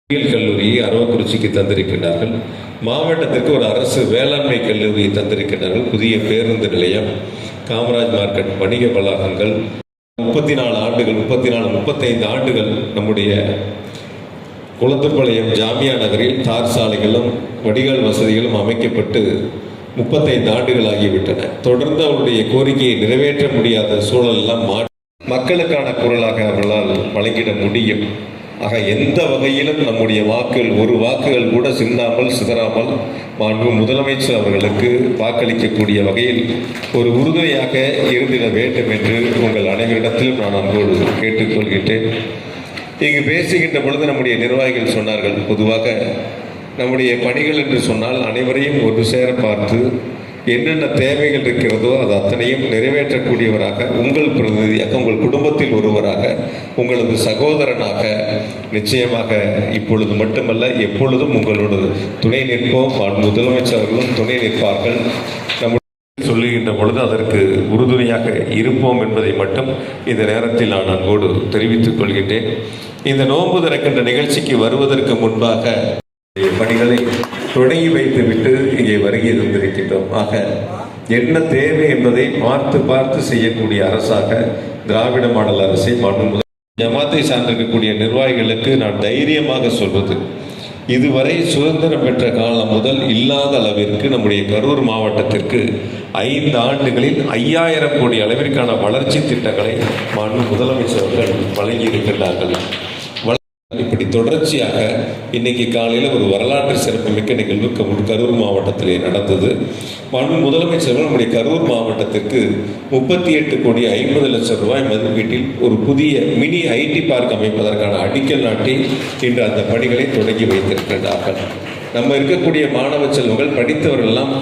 கல்லூரியை அரவக்குறிச்சிக்கு தந்திருக்கிறார்கள். மாவட்டத்திற்கு ஒரு அரசு வேளாண்மை கல்லூரியை தந்திருக்கிறார்கள். புதிய பேருந்து நிலையம், காமராஜ் மார்க்கெட், வணிக வளாகங்கள், 34 ஆண்டுகள் 35 ஆண்டுகள் நம்முடைய குளத்துப்பாளையம் ஜாமியா நகரில் தார் சாலைகளும் வடிகால் வசதிகளும் அமைக்கப்பட்டு 35 ஆண்டுகள் ஆகிவிட்டன. தொடர்ந்து அவருடைய கோரிக்கையை நிறைவேற்ற முடியாத சூழலெல்லாம் மக்களுக்கான குரலாக அவர்களால் வழங்கிட முடியும். ஆக எந்த வகையிலும் நம்முடைய ஒரு வாக்குகள் கூட சிதறாமல் மாண்பு முதலமைச்சர் அவர்களுக்கு வாக்களிக்கக்கூடிய வகையில் ஒரு உறுதுணையாக இருந்திட வேண்டும் என்று உங்கள் அனைவரிடத்திலும் நான் அன்போடு கேட்டுக்கொள்கின்றேன். இங்கு பேசுகின்ற பொழுது நம்முடைய நிர்வாகிகள் சொன்னார்கள், பொதுவாக நம்முடைய பணிகள் என்று சொன்னால் அனைவரையும் ஒரு சேர பார்த்து என்னென்ன தேவைகள் இருக்கிறதோ அது அத்தனையும் நிறைவேற்றக்கூடியவராக, உங்கள் பிரதிநிதியாக, உங்கள் குடும்பத்தில் ஒருவராக, உங்களது சகோதரனாக நிச்சயமாக இப்பொழுது மட்டுமல்ல எப்பொழுதும் உங்களோட துணை நிற்போம். முதலமைச்சர் அவர்களும் துணை நிற்பார்கள். சொல்லுகின்ற பொழுது அதற்கு உறுதுணையாக இருப்போம் என்பதை மட்டும் இந்த நேரத்தில் நான் அன்போடு தெரிவித்துக் கொள்கின்றேன். இந்த நோன்பு திறக்கின்ற நிகழ்ச்சிக்கு வருவதற்கு முன்பாக பணிகளை தொடங்கி வைத்துவிட்டு இங்கே வருகை தந்திருக்கின்றோம். ஆக என்ன தேவை என்பதை பார்த்து செய்யக்கூடிய அரசாக திராவிட மாடல் அரசை ஜமாத்தை சார்ந்திருக்கக்கூடிய நிர்வாகிகளுக்கு நான் தைரியமாக சொல்வது, இதுவரை சுதந்திரம் பெற்ற காலம் முதல் இல்லாத அளவிற்கு நம்முடைய கரூர் மாவட்டத்திற்கு 5 ஆண்டுகளில் 5000 கோடி அளவிற்கான வளர்ச்சி திட்டங்களை முதலமைச்சர் அவர்கள் வழங்கியிருக்கின்றார்கள். இப்படி தொடர்ச்சியாக இன்னைக்கு காலையில் ஒரு வரலாற்று சிறப்புமிக்க நிகழ்வு கரூர் மாவட்டத்திலே நடந்தது. முதலமைச்சர்கள் நம்முடைய கரூர் மாவட்டத்திற்கு 38 கோடி 50 லட்சம் ரூபாய் மதிப்பீட்டில் ஒரு புதிய மினி ஐடி பார்க் அமைப்பதற்கான அடிக்கல் நாட்டி இன்று அந்த பணிகளை தொடங்கி வைத்திருக்கிறார்கள். நம்ம இருக்கக்கூடிய மாணவ செல்வங்கள் படித்தவர்கள் எல்லாம்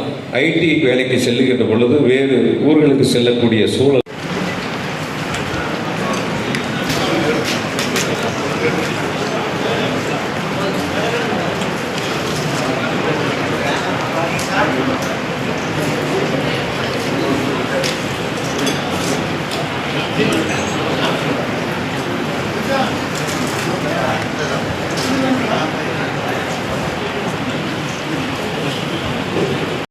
ஐடி வேலைக்கு செல்லுகின்ற பொழுது வேறு ஊர்களுக்கு செல்லக்கூடிய சூழல்